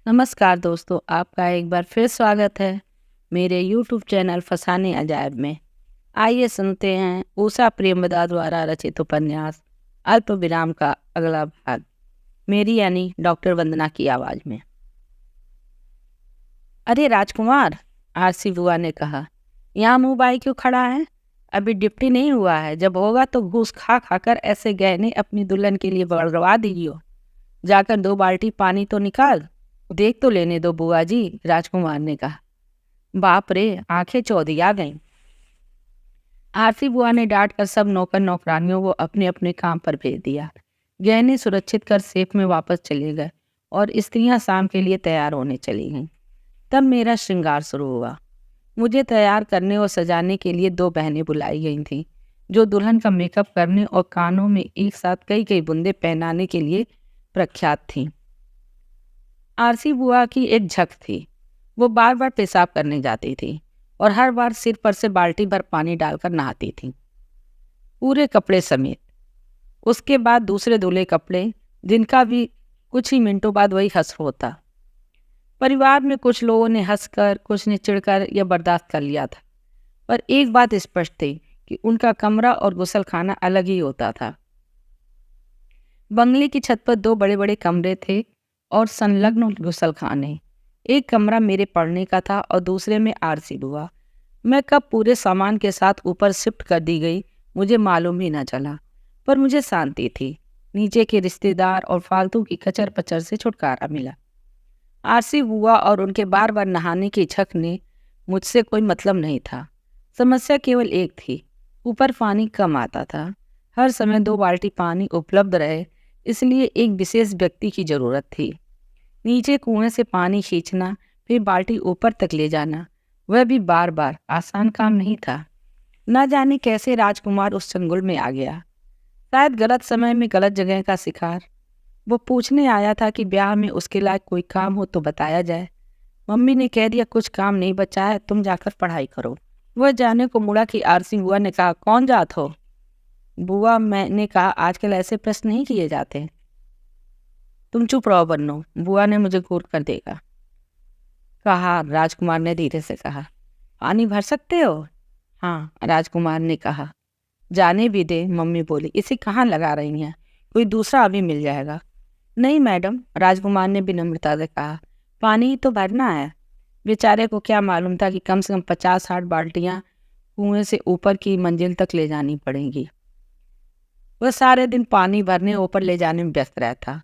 नमस्कार दोस्तों, आपका एक बार फिर स्वागत है मेरे YouTube चैनल फसाने अजायब में। आइए सुनते हैं उषा प्रेमदा द्वारा रचित उपन्यास अल्प विराम का अगला भाग, मेरी यानी डॉक्टर वंदना की आवाज़ में। अरे राजकुमार, आरसी बुआ ने कहा, यहाँ मुँह बाई क्यों खड़ा है? अभी डिप्टी नहीं हुआ है, जब होगा तो घूस खा खाकर ऐसे गहने अपनी दुल्हन के लिए बरगवा दीजियो। जाकर 2 बाल्टी पानी तो निकाल, देख तो लेने दो बुआ जी, राजकुमार ने कहा। बाप रे, आंखें चौधिया गईं। आरती बुआ ने डांट कर सब नौकर नौकरानियों को अपने अपने काम पर भेज दिया। गहने सुरक्षित कर सेफ में वापस चले गए और स्त्रियां शाम के लिए तैयार होने चली गईं। तब मेरा श्रृंगार शुरू हुआ। मुझे तैयार करने और सजाने के लिए 2 बहनें बुलाई गई थीं, जो दुल्हन का मेकअप करने और कानों में एक साथ कई कई बूंदे पहनाने के लिए प्रख्यात थीं। आरसी बुआ की एक झक थी। वो बार बार पेशाब करने जाती थी और हर बार सिर पर से बाल्टी भर पानी डालकर नहाती थी, पूरे कपड़े समेत। उसके बाद दूसरे धुले कपड़े, जिनका भी कुछ ही मिनटों बाद वही हश्र होता। परिवार में कुछ लोगों ने हंसकर, कुछ ने चिढ़कर यह बर्दाश्त कर लिया था, पर एक बात स्पष्ट थी कि उनका कमरा और गुसल खाना अलग ही होता था। बंगले की छत पर 2 बड़े बड़े कमरे थे और संलग्न गुसल खाने। एक कमरा मेरे पढ़ने का था और दूसरे में आरसी बुआ। मैं कब पूरे सामान के साथ ऊपर शिफ्ट कर दी गई मुझे मालूम ही न चला, पर मुझे शांति थी। नीचे के रिश्तेदार और फालतू की कचर पचर से छुटकारा मिला। आरसी बुआ और उनके बार बार नहाने की झक ने मुझसे कोई मतलब नहीं था। समस्या केवल एक थी, ऊपर पानी कम आता था। हर समय 2 बाल्टी पानी उपलब्ध रहे, इसलिए एक विशेष व्यक्ति की जरूरत थी। नीचे कुएं से पानी खींचना, फिर बाल्टी ऊपर तक ले जाना, वह भी बार बार, आसान काम नहीं था। न जाने कैसे राजकुमार उस चंगुल में आ गया। शायद गलत समय में गलत जगह का शिकार। वो पूछने आया था कि ब्याह में उसके लायक कोई काम हो तो बताया जाए। मम्मी ने कह दिया कुछ काम नहीं बचा है, तुम जाकर पढ़ाई करो। वह जाने को मुड़ा कि आरसी बुआ ने कहा, कौन जात हो? बुआ, मैंने कहा आजकल ऐसे प्रश्न नहीं किए जाते। तुम चुप रहो बन्नो, बुआ ने मुझे घूर कर देखा। कहा, राजकुमार ने धीरे से कहा, पानी भर सकते हो? हाँ, राजकुमार ने कहा। जाने भी दे, मम्मी बोली, इसे कहाँ लगा रही हैं? कोई दूसरा अभी मिल जाएगा। नहीं मैडम, राजकुमार ने विनम्रता से कहा, पानी ही तो भरना है। बेचारे को क्या मालूम था कि कम से कम 50-60 बाल्टियां कुएं से ऊपर की मंजिल तक ले जानी पड़ेंगी। वह सारे दिन पानी भरने ऊपर ले जाने में व्यस्त रहता।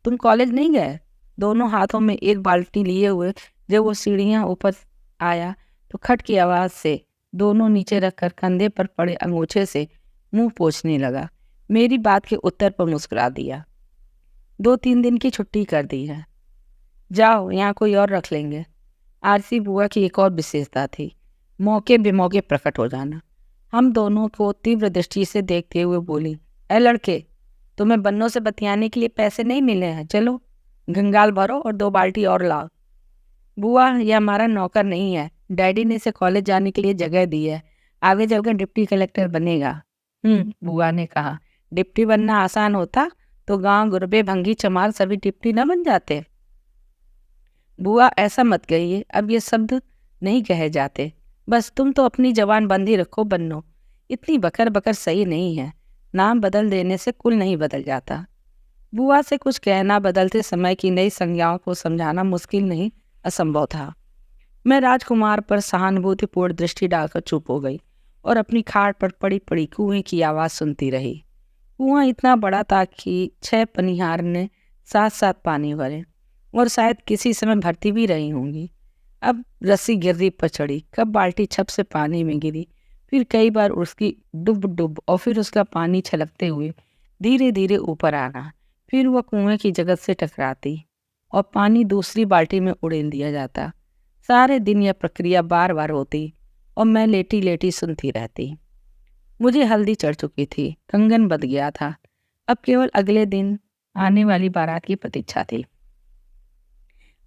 तुम कॉलेज नहीं गए? दोनों हाथों में एक बाल्टी लिए हुए जब वो सीढ़ियां ऊपर आया तो खट की आवाज से दोनों नीचे रखकर कंधे पर पड़े अंगूछे से मुंह पोंछने लगा। मेरी बात के उत्तर पर मुस्कुरा दिया। 2-3 दिन की छुट्टी कर दी है। जाओ, यहाँ कोई और रख लेंगे। आरसी बुआ की एक और विशेषता थी, मौके बेमौके प्रकट हो जाना। हम दोनों को तीव्र दृष्टि से देखते हुए बोली, ए लड़के, तुम्हें बन्नों से बतियाने के लिए पैसे नहीं मिले हैं? चलो गंगाल भरो और 2 बाल्टी और लाओ। बुआ, यह हमारा नौकर नहीं है। डैडी ने इसे कॉलेज जाने के लिए जगह दी है, आगे चलकर डिप्टी कलेक्टर बनेगा। बुआ ने कहा, डिप्टी बनना आसान होता तो गांव गुरबे भंगी चमार सभी डिप्टी न बन जाते। बुआ, ऐसा मत कहिए, अब ये शब्द नहीं कहे जाते। बस तुम तो अपनी जबान बंदी रखो बन्नो, इतनी बकर बकर सही नहीं है। नाम बदल देने से कुल नहीं बदल जाता। बुआ से कुछ कहना, बदलते समय की नई संज्ञाओं को समझाना मुश्किल नहीं, असंभव था। मैं राजकुमार पर सहानुभूतिपूर्ण दृष्टि डालकर चुप हो गई और अपनी खाट पर पड़ी पड़ी कुएं की आवाज़ सुनती रही। कुआं इतना बड़ा था कि 6 पनिहार ने साथ साथ पानी भरे और शायद किसी समय भरती भी रही होंगी। अब रस्सी गिर्री पर चढ़ी, कब बाल्टी छप से पानी में गिरी, फिर कई बार उसकी डुब डुब और फिर उसका पानी छलकते हुए धीरे धीरे ऊपर आना, फिर वह कुएं की जगत से टकराती और पानी दूसरी बाल्टी में उड़ेल दिया जाता। सारे दिन यह प्रक्रिया बार बार होती और मैं लेटी लेटी सुनती रहती। मुझे हल्दी चढ़ चुकी थी, कंगन बंध गया था। अब केवल अगले दिन आने वाली बारात की प्रतीक्षा थी।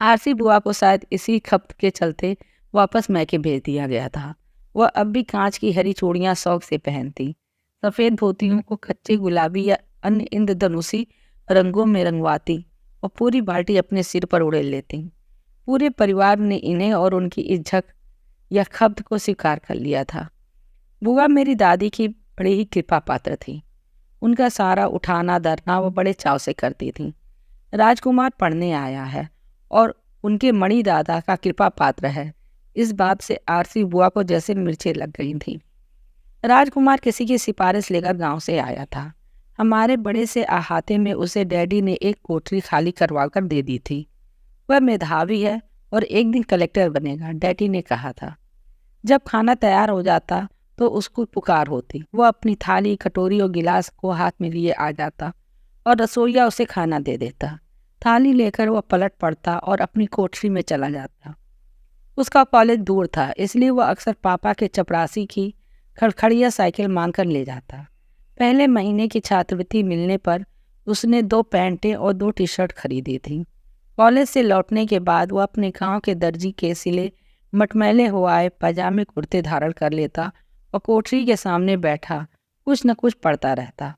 आरसी बुआ को शायद इसी खपत के चलते वापस मैके भेज दिया गया था। वह अब भी कांच की हरी चूड़ियां शौक से पहनती, सफ़ेद धोतियों को कच्चे गुलाबी या अन्य इंद्रधनुषी रंगों में रंगवाती और पूरी बाल्टी अपने सिर पर उड़ेल लेती। पूरे परिवार ने इन्हें और उनकी इज्जत या खब्त को स्वीकार कर लिया था। बुआ मेरी दादी की बड़ी ही कृपा पात्र थी। उनका सारा उठाना धरना वो बड़े चाव से करती थी। राजकुमार पढ़ने आया है और उनके मणि दादा का कृपा पात्र है, इस बात से आरसी बुआ को जैसे मिर्चें लग गई थी। राजकुमार किसी की सिफारिश लेकर गांव से आया था। हमारे बड़े से अहाते में उसे डैडी ने एक कोठरी खाली करवा कर दे दी थी। वह मेधावी है और एक दिन कलेक्टर बनेगा, डैडी ने कहा था। जब खाना तैयार हो जाता तो उसको पुकार होती। वह अपनी थाली, कटोरी और गिलास को हाथ में लिए आ जाता और रसोइया उसे खाना दे देता। थाली लेकर वह पलट पड़ता और अपनी कोठरी में चला जाता। उसका कॉलेज दूर था, इसलिए वह अक्सर पापा के चपरासी की खड़खड़िया साइकिल मांगकर ले जाता। पहले महीने की छात्रवृत्ति मिलने पर उसने 2 पैंटें और 2 टी-शर्ट खरीदी थी। कॉलेज से लौटने के बाद वह अपने गांव के दर्जी के सिले मटमैले हुए पजामे कुर्ते धारण कर लेता और कोठरी के सामने बैठा कुछ न कुछ पढ़ता रहता।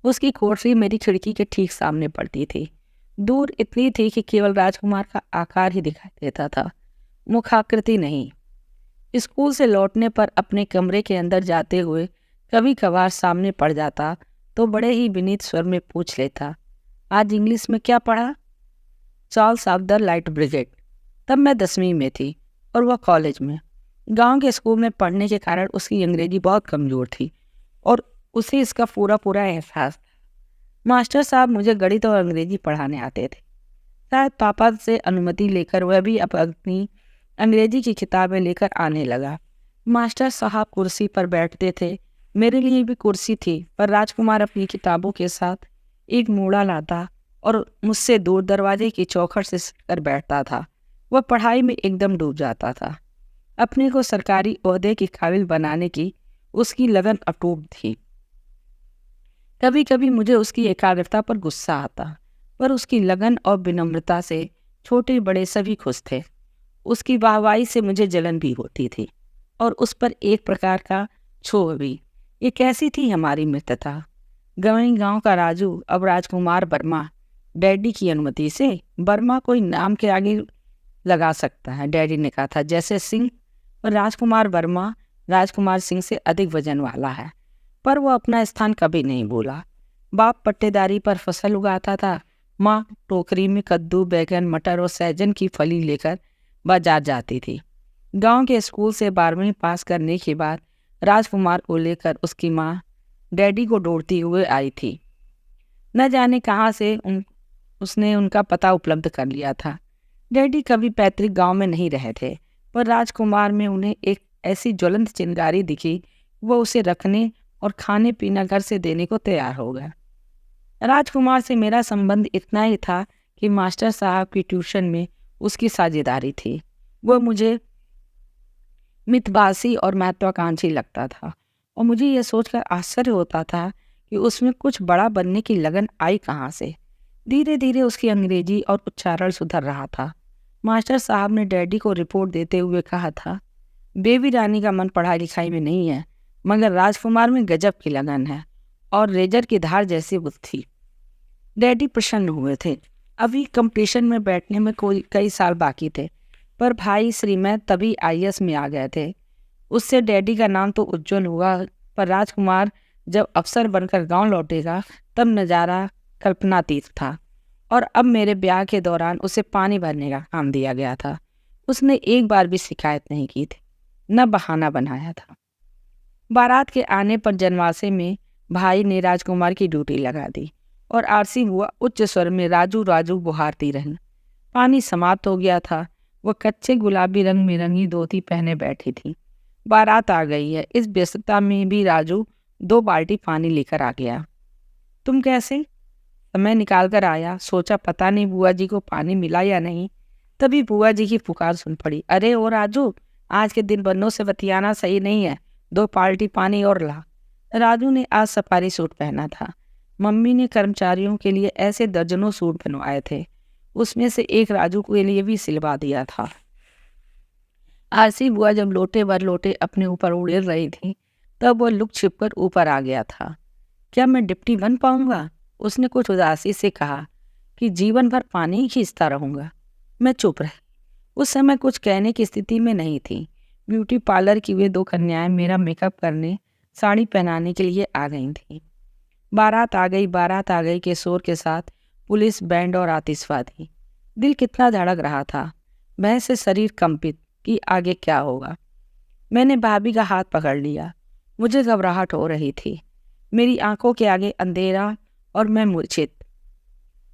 उसकी कोठरी मेरी खिड़की के ठीक सामने पड़ती थी। दूर इतनी थी कि केवल राजकुमार का आकार ही दिखाई देता था, मुखाकृति नहीं। स्कूल से लौटने पर अपने कमरे के अंदर जाते हुए कभी कभार सामने पड़ जाता तो बड़े ही विनीत स्वर में पूछ लेता, आज इंग्लिश में क्या पढ़ा? Charles of the light brigade. तब मैं 10वीं में थी और वह कॉलेज में। गांव के स्कूल में पढ़ने के कारण उसकी अंग्रेजी बहुत कमज़ोर थी और उसे इसका पूरा पूरा एहसास था। मास्टर साहब मुझे गणित और अंग्रेजी पढ़ाने आते थे। शायद पापा से अनुमति लेकर वह भी अब अपनी अंग्रेजी की किताबें लेकर आने लगा। मास्टर साहब कुर्सी पर बैठते थे। मेरे लिए भी कुर्सी थी, पर राजकुमार अपनी किताबों के साथ एक मूड़ा लाता और मुझसे दूर दरवाजे की चौखट से कर बैठता था। वह पढ़ाई में एकदम डूब जाता था। अपने को सरकारी ओहदे की काबिल बनाने की उसकी लगन अटूट थी। कभी कभी मुझे उसकी एकाग्रता पर गुस्सा आता, पर उसकी लगन और विनम्रता से छोटे बड़े सभी खुश थे। उसकी वाहवाही से मुझे जलन भी होती थी और उस पर एक प्रकार का क्षोभ भी। ये कैसी थी हमारी मित्रता। गवई गांव का राजू अब राजकुमार वर्मा, डैडी की अनुमति से। वर्मा कोई नाम के आगे लगा सकता है, डैडी ने कहा था, जैसे सिंह। और राजकुमार वर्मा राजकुमार सिंह से अधिक वजन वाला है। पर वह अपना स्थान कभी नहीं भूला। बाप पट्टेदारी पर फसल उगाता था। माँ टोकरी में कद्दू, बैगन, मटर और सहजन की फली लेकर बाजार जाती थी। गांव के स्कूल से 12वीं पास करने के बाद राजकुमार को लेकर उसकी माँ डैडी को ढूंढती हुए आई थी। न जाने कहाँ से उसने उनका पता उपलब्ध कर लिया था। डैडी कभी पैतृक गांव में नहीं रहे थे, पर राजकुमार में उन्हें एक ऐसी ज्वलंत चिंगारी दिखी, वो उसे रखने और खाने पीना घर से देने को तैयार हो गया। राजकुमार से मेरा संबंध इतना ही था कि मास्टर साहब की ट्यूशन में उसकी साझेदारी थी। वह मुझे मितभाषी और महत्वाकांक्षी लगता था और मुझे यह सोचकर आश्चर्य होता था कि उसमें कुछ बड़ा बनने की लगन आई कहाँ से। धीरे धीरे उसकी अंग्रेजी और उच्चारण सुधर रहा था। मास्टर साहब ने डैडी को रिपोर्ट देते हुए कहा था, बेबी रानी का मन पढ़ाई लिखाई में नहीं है, मगर राजकुमार में गजब की लगन है और रेजर की धार जैसी बुद्धि। डैडी प्रसन्न हुए थे। अभी कंपटीशन में बैठने में कई साल बाकी थे, पर भाई श्रीमैत तभी आईएएस में आ गए थे। उससे डैडी का नाम तो उज्जवल हुआ, पर राजकुमार जब अफसर बनकर गांव लौटेगा तब नज़ारा कल्पनातीत था। और अब मेरे ब्याह के दौरान उसे पानी भरने का काम दिया गया था। उसने एक बार भी शिकायत नहीं की थी, न बहाना बनाया था। बारात के आने पर जनवासे में भाई ने राजकुमार की ड्यूटी लगा दी और आरसी हुआ उच्च स्वर में राजू राजू बुहारती रही। पानी समाप्त हो गया था। वह कच्चे गुलाबी रंग में रंगी धोती पहने बैठी थी। बारात आ गई है। इस व्यस्तता में भी राजू 2 बाल्टी पानी लेकर आ गया। तुम कैसे? समय निकाल कर आया। सोचा पता नहीं बुआ जी को पानी मिला या नहीं। तभी बुआ जी की पुकार सुन पड़ी, अरे ओ राजू, आज के दिन बन्नों से बतियाना सही नहीं है, 2 बाल्टी पानी और ला। राजू ने आज सफारी सूट पहना था। मम्मी ने कर्मचारियों के लिए ऐसे दर्जनों सूट बनवाए थे, उसमें से एक राजू के लिए भी सिलवा दिया था। आरसी बुआ जब लोटे भर लोटे अपने ऊपर उड़ेल रही थी, तब वह लुक छिपकर ऊपर आ गया था। क्या मैं डिप्टी बन पाऊंगा? उसने कुछ उदासी से कहा। कि जीवन भर पानी ही खींचता रहूँगा। मैं चुप रही। उस समय कुछ कहने की स्थिति में नहीं थी। ब्यूटी पार्लर की वे 2 कन्याएं मेरा मेकअप करने, साड़ी पहनाने के लिए आ गई थीं। बारात आ गई के शोर के साथ पुलिस बैंड और आतिशबाजी। दिल कितना धड़क रहा था। भय से शरीर कंपित कि आगे क्या होगा। मैंने भाभी का हाथ पकड़ लिया। मुझे घबराहट हो रही थी। मेरी आंखों के आगे अंधेरा और मैं मूर्छित।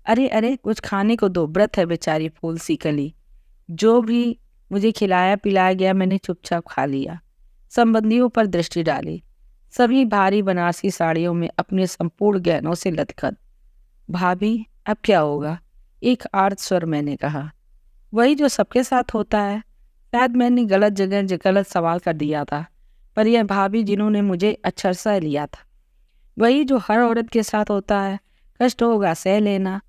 अरे अरे, कुछ खाने को दो, व्रत है बेचारी फूल सी कली। जो भी मुझे खिलाया पिलाया गया मैंने चुपचाप खा लिया। संबंधियों पर दृष्टि डाली। सभी भारी बनारसी साड़ियों में अपने संपूर्ण गहनों से लथपथ। भाभी, अब क्या होगा? एक आर्त स्वर मैंने कहा। वही जो सबके साथ होता है। शायद मैंने गलत जगह गलत सवाल कर दिया था, पर यह भाभी जिन्होंने मुझे अक्षरशः लिया था, वही जो हर औरत के साथ होता है। कष्ट होगा, सह लेना।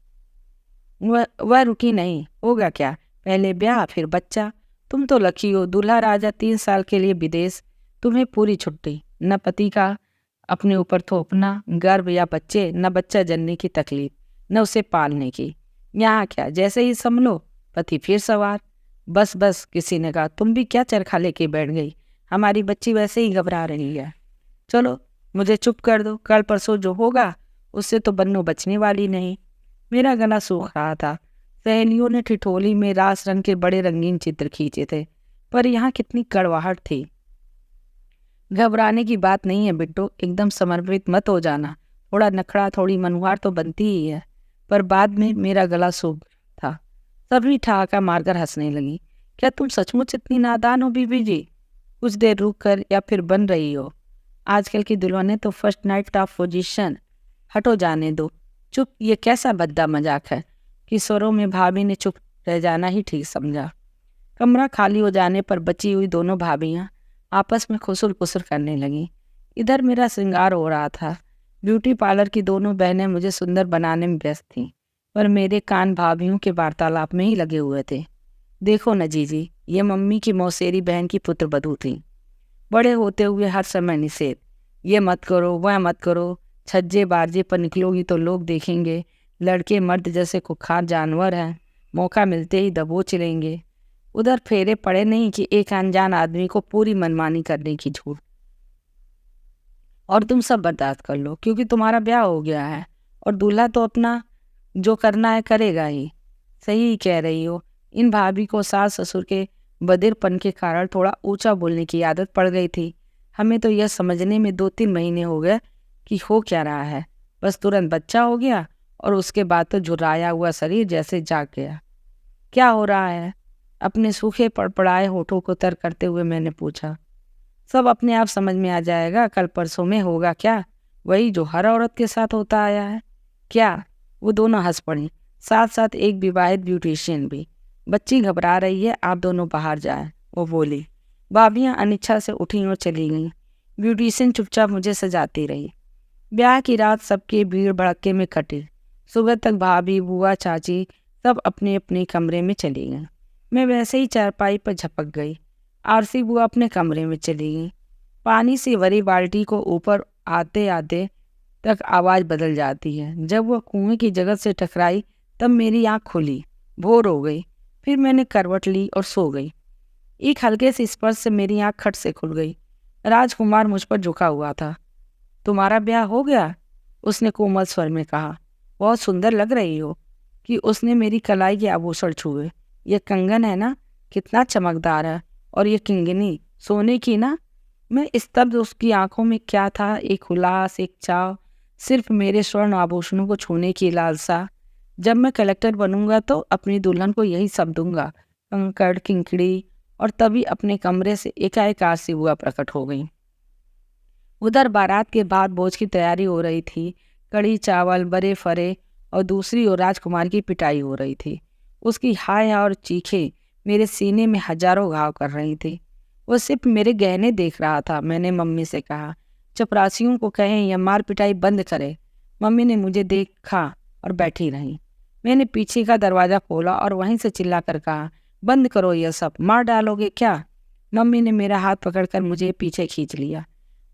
वह रुकी नहीं। होगा क्या? पहले ब्याह, फिर बच्चा। तुम तो लकी हो, दूल्हा राजा 3 साल के लिए विदेश, तुम्हें पूरी छुट्टी। न पति का अपने ऊपर थोपना, गर्भ या बच्चे, न बच्चा जनने की तकलीफ, न उसे पालने की। यहाँ क्या, जैसे ही संभलो पति फिर सवार। बस बस, किसी ने कहा। तुम भी क्या चरखा लेके बैठ गई? हमारी बच्ची वैसे ही घबरा रही है। चलो मुझे चुप कर दो। कल परसों जो होगा उससे तो बन्नू बचने वाली नहीं। मेरा गला सूख रहा था। सहेलियों ने ठिठोली में रास रंग के बड़े रंगीन चित्र खींचे थे, पर यहाँ कितनी कड़वाहट थी। घबराने की बात नहीं है बिट्टू, एकदम समर्पित मत हो जाना। थोड़ा नखड़ा, थोड़ी मनुहार तो बनती ही है। पर बाद में मेरा गला सूख था। सभी ठहाका मारकर हंसने लगी। क्या तुम सचमुच इतनी नादान हो बीबी जी? कुछ देर रुक कर या फिर बन रही हो? आजकल की दुल्हनें तो फर्स्ट नाइट ऑफ पोजीशन। हटो, जाने दो। चुप, ये कैसा भद्दा मजाक है? किशोरों में भाभी ने चुप रह जाना ही ठीक समझा। कमरा खाली हो जाने पर बची हुई दोनों भाभियां आपस में खुसुर पुसुर करने लगीं। इधर मेरा श्रृंगार हो रहा था। ब्यूटी पार्लर की दोनों बहनें मुझे सुंदर बनाने में व्यस्त थीं, पर मेरे कान भाभियों के वार्तालाप में ही लगे हुए थे। देखो न जीजी, ये मम्मी की मौसेरी बहन की पुत्रवधू थी। बड़े होते हुए हर समय निषेध। ये मत करो, वह मत करो। छज्जे बारजे पर निकलोगी तो लोग देखेंगे। लड़के मर्द जैसे कुख्यात जानवर हैं, मौका मिलते ही दबोच लेंगे। उधर फेरे पड़े नहीं कि एक अनजान आदमी को पूरी मनमानी करने की झूठ। और तुम सब बर्दाश्त कर लो क्योंकि तुम्हारा ब्याह हो गया है और दूल्हा तो अपना जो करना है करेगा ही। सही कह रही हो। इन भाभी को सास ससुर के बधिरपन के कारण थोड़ा ऊंचा बोलने की आदत पड़ गई थी। हमें तो यह समझने में 2-3 महीने हो गए कि हो क्या रहा है। बस तुरंत बच्चा हो गया और उसके बाद तो झुर्राया हुआ शरीर जैसे जाग गया। क्या हो रहा है? अपने सूखे पड़पड़ाए होठों को तर करते हुए मैंने पूछा। सब अपने आप समझ में आ जाएगा। कल परसों में होगा क्या, वही जो हर औरत के साथ होता आया है। क्या? वो दोनों हंस पड़ी, साथ साथ एक विवाहित ब्यूटिशियन भी। बच्ची घबरा रही है, आप दोनों बाहर जाएं, वो बोली। भाभियां अनिच्छा से उठी और चली गईं। ब्यूटिशियन चुपचाप मुझे सजाती रही। ब्याह की रात सबके भीड़ भड़के में कटी। सुबह तक भाभी, बुआ, चाची सब अपने अपने कमरे में चली गईं। मैं वैसे ही चारपाई पर झपक गई। आरसी बुआ अपने कमरे में चली गई। पानी से भरी बाल्टी को ऊपर आते आते तक आवाज़ बदल जाती है। जब वह कुएं की जगह से टकराई तब मेरी आँख खुली। भोर हो गई। फिर मैंने करवट ली और सो गई। एक हल्के से स्पर्श से मेरी आँख खट से खुल गई। राजकुमार मुझ पर झुका हुआ था। तुम्हारा ब्याह हो गया? उसने कोमल स्वर में कहा। बहुत सुंदर लग रही हो। कि उसने मेरी कलाई के आभूषण छुए। ये कंगन है ना, कितना चमकदार है। और ये किंगनी सोने की ना। मैं स्तब्ध। उसकी आंखों में क्या था? एक उल्लास, एक चाव, सिर्फ मेरे स्वर्ण आभूषणों को छूने की लालसा। जब मैं कलेक्टर बनूंगा तो अपनी दुल्हन को यही सब दूंगा, कंकड़ किंकड़ी। और तभी अपने कमरे से एकाएक आरसी बुआ प्रकट हो गई। उधर बारात के बाद भोज की तैयारी हो रही थी। कड़ी चावल, बड़े फरे और दूसरी ओर राजकुमार की पिटाई हो रही थी। उसकी हाय और चीखें मेरे सीने में हजारों घाव कर रही थी। वो सिर्फ मेरे गहने देख रहा था। मैंने मम्मी से कहा, चपरासियों को कहें यह मार पिटाई बंद करे। मम्मी ने मुझे देखा और बैठी रही। मैंने पीछे का दरवाज़ा खोला और वहीं से चिल्लाकर कहा, बंद करो यह सब, मार डालोगे क्या? मम्मी ने मेरा हाथ पकड़कर मुझे पीछे खींच लिया।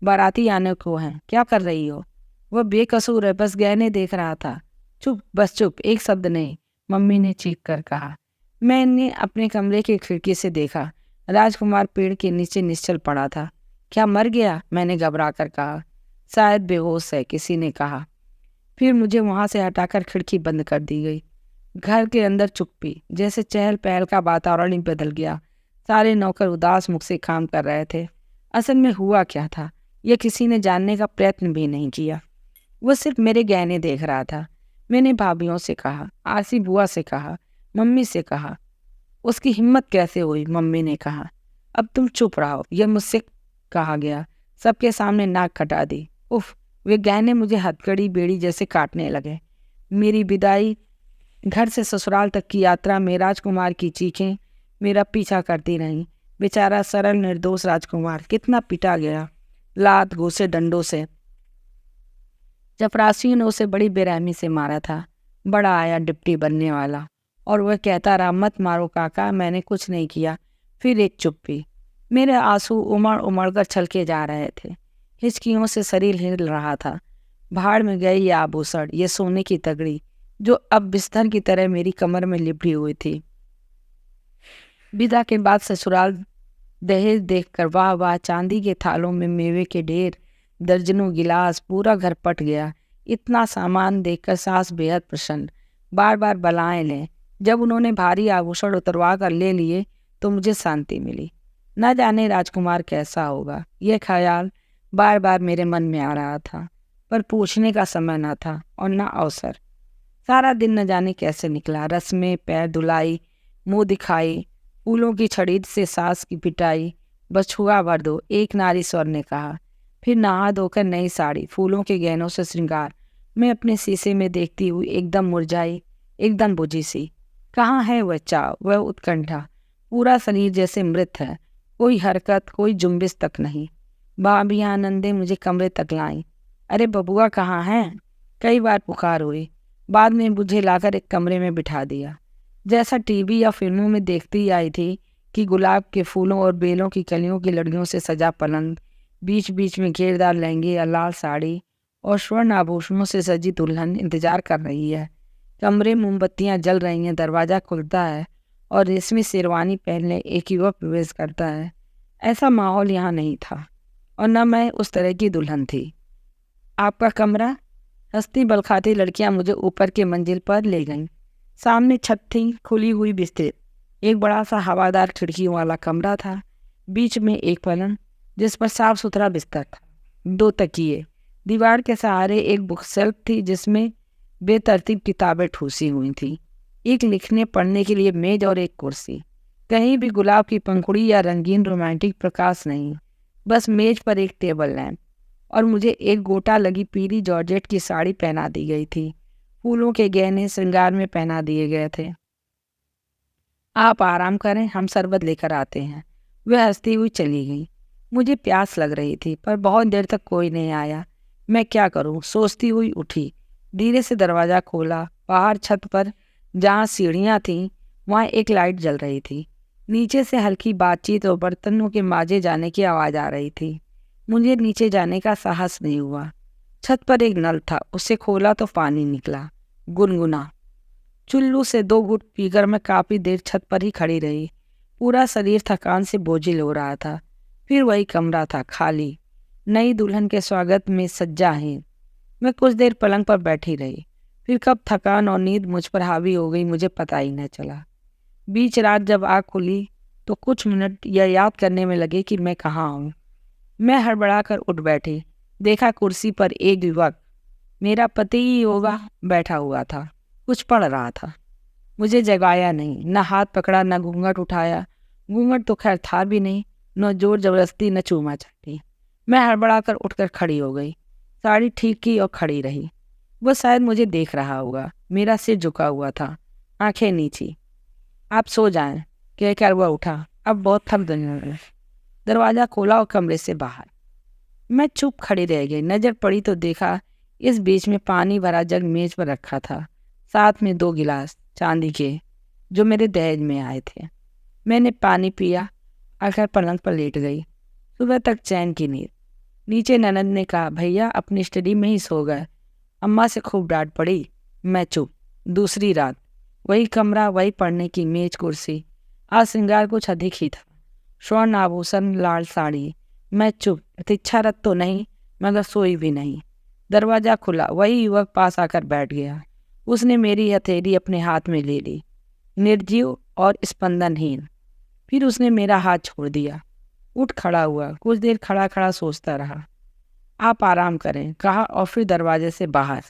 बाराती आने को है, क्या कर रही हो? वह बेकसूर है, बस गहने देख रहा था। चुप, बस चुप, एक शब्द नहीं, मम्मी ने चीख कर कहा। मैंने अपने कमरे की खिड़की से देखा। राजकुमार पेड़ के नीचे निश्चल पड़ा था। क्या मर गया? मैंने घबरा कर कहा। शायद बेहोश है, किसी ने कहा। फिर मुझे वहां से हटाकर खिड़की बंद कर दी गई। घर के अंदर चुप्पी, जैसे चहल पहल का वातावरण ही बदल गया। सारे नौकर उदास मुख से काम कर रहे थे। असल में हुआ क्या था, यह किसी ने जानने का प्रयत्न भी नहीं किया। वो सिर्फ मेरे गहने देख रहा था। मैंने भाभीियों से कहा, आरसी बुआ से कहा, मम्मी से कहा। उसकी हिम्मत कैसे हुई? मम्मी ने कहा। अब तुम चुप रहो, यह मुझसे कहा गया। सबके सामने नाक कटा दी। उफ, वे गहने मुझे हथकड़ी बेड़ी जैसे काटने लगे। मेरी विदाई, घर से ससुराल तक की यात्रा में राजकुमार की चीखें मेरा पीछा करती रहीं। बेचारा सरल निर्दोष राजकुमार कितना पिटा गया, लात घूसे डंडों से। चपरासियों ने उसे बड़ी बेरहमी से मारा था। बड़ा आया डिप्टी बनने वाला, और वह कहता रहा, मत मारो काका, मैंने कुछ नहीं किया। फिर एक चुप्पी। मेरे आंसू उमड़ उमड़ कर छलके जा रहे थे। हिचकियों से शरीर हिल रहा था। भाड़ में गई ये आभूषण, ये सोने की तगड़ी, जो अब बिस्तर की तरह मेरी कमर में लिपटी हुई थी। विदा के बाद ससुराल दहेज देखकर वाह वाह, चांदी के थालों में मेवे के ढेर, दर्जनों गिलास, पूरा घर पट गया। इतना सामान देखकर सास बेहद प्रसन्न, बार बार बलाएं लें। जब उन्होंने भारी आभूषण उतरवा कर ले लिए तो मुझे शांति मिली। न जाने राजकुमार कैसा होगा, यह ख्याल बार बार मेरे मन में आ रहा था, पर पूछने का समय न था और न अवसर। सारा दिन न जाने कैसे निकला। रस्में, पैर धुलाई, मुंह दिखाई, फूलों की छड़ी से सास की पिटाई। बस छुआ भर दो, एक नारी स्वर ने कहा। फिर नहा धोकर नई साड़ी, फूलों के गहनों से श्रृंगार। मैं अपने शीशे में देखती हुई एकदम मुरझाई, एकदम बुझी सी। कहाँ है वह चाव, वह उत्कंठा? पूरा शरीर जैसे मृत है, कोई हरकत, कोई जुम्बिश तक नहीं। भाभी आनंदे मुझे कमरे तक लाई। अरे बबुआ कहाँ है? कई बार पुकार हुई। बाद में मुझे लाकर एक कमरे में बिठा दिया, जैसा टीवी या फिल्मों में देखती आई थी कि गुलाब के फूलों और बेलों की कलियों की लड़ियों से सजा पलंग, बीच बीच में घेरदार लहंगे या लाल साड़ी और स्वर्ण आभूषणों से सजी दुल्हन इंतजार कर रही है। कमरे मोमबत्तियां जल रही हैं, दरवाज़ा खुलता है और रेशमी शेरवानी पहनने एक युवक प्रवेश करता है। ऐसा माहौल यहाँ नहीं था, और न मैं उस तरह की दुल्हन थी। आपका कमरा? हंसती बलखाती लड़कियां मुझे ऊपर के मंजिल पर ले गईं। सामने छत थी, खुली हुई बिस्तर। एक बड़ा सा हवादार खिड़कियों वाला कमरा था। बीच में एक पलंग जिस पर साफ सुथरा बिस्तर था, 2 तकिए। दीवार के सहारे एक बुक शेल्फ थी जिसमें बेतरतीब किताबें ठूसी हुई थी। एक लिखने पढ़ने के लिए मेज और एक कुर्सी। कहीं भी गुलाब की पंखुड़ी या रंगीन रोमांटिक प्रकाश नहीं, बस मेज पर एक टेबल लैंप, और मुझे एक गोटा लगी पीली जॉर्जेट की साड़ी पहना दी गई थी। फूलों के गहने श्रृंगार में पहना दिए गए थे। आप आराम करें, हम शरबत लेकर आते हैं। वह हंसती हुई चली गई। मुझे प्यास लग रही थी, पर बहुत देर तक कोई नहीं आया। मैं क्या करूं, सोचती हुई उठी। धीरे से दरवाज़ा खोला। बाहर छत पर जहाँ सीढ़ियाँ थीं वहाँ एक लाइट जल रही थी। नीचे से हल्की बातचीत और बर्तनों के मांजे जाने की आवाज़ आ रही थी। मुझे नीचे जाने का साहस नहीं हुआ। छत पर एक नल था, उसे खोला तो पानी निकला, गुनगुना। चुल्लू से 2 घूंट पीकर मैं काफ़ी देर छत पर ही खड़ी रही। पूरा शरीर थकान से बोझिल हो रहा था। फिर वही कमरा था, खाली, नई दुल्हन के स्वागत में सज्जाहीन। मैं कुछ देर पलंग पर बैठी रही। फिर कब थकान और नींद मुझ पर हावी हो गई मुझे पता ही न चला। बीच रात जब आँख खुली तो कुछ मिनट यह याद करने में लगे कि मैं कहाँ हूँ। मैं हड़बड़ाकर उठ बैठी। देखा कुर्सी पर एक युवक, मेरा पति ही होगा, बैठा हुआ था, कुछ पढ़ रहा था। मुझे जगाया नहीं, न हाथ पकड़ा, न घूंघट उठाया। घूंघट तो खैर था भी नहीं, न जोर जबरदस्ती, न चूमा चाटी। मैं हड़बड़ाकर उठकर खड़ी हो गई, साड़ी ठीक की और खड़ी रही। वह शायद मुझे देख रहा होगा। मेरा सिर झुका हुआ था, आंखें नीची। आप सो जाएं, कहकर वह उठा। अब बहुत थक गई। दरवाज़ा खोला और कमरे से बाहर। मैं चुप खड़ी रह गई। नज़र पड़ी तो देखा इस बीच में पानी भरा जग मेज पर रखा था, साथ में 2 गिलास चांदी के, जो मेरे दहेज में आए थे। मैंने पानी पिया, आकर पलंग पर लेट गई। सुबह तक चैन की नींद। नीचे ननद ने कहा, भैया अपनी स्टडी में ही सो गए, अम्मा से खूब डांट पड़ी। मैं चुप। दूसरी रात, वही कमरा, वही पढ़ने की मेज कुर्सी। आज श्रृंगार कुछ अधिक ही था। स्वर्ण आभूषण, लाल साड़ी। मैं चुप, प्रतीक्षारत तो नहीं मगर सोई भी नहीं। दरवाजा खुला, वही युवक पास आकर बैठ गया। उसने मेरी हथेली अपने हाथ में ले ली, निर्जीव और स्पंदनहीन। फिर उसने मेरा हाथ छोड़ दिया, उठ खड़ा हुआ। कुछ देर खड़ा खड़ा सोचता रहा। आप आराम करें, कहा, और फिर दरवाजे से बाहर।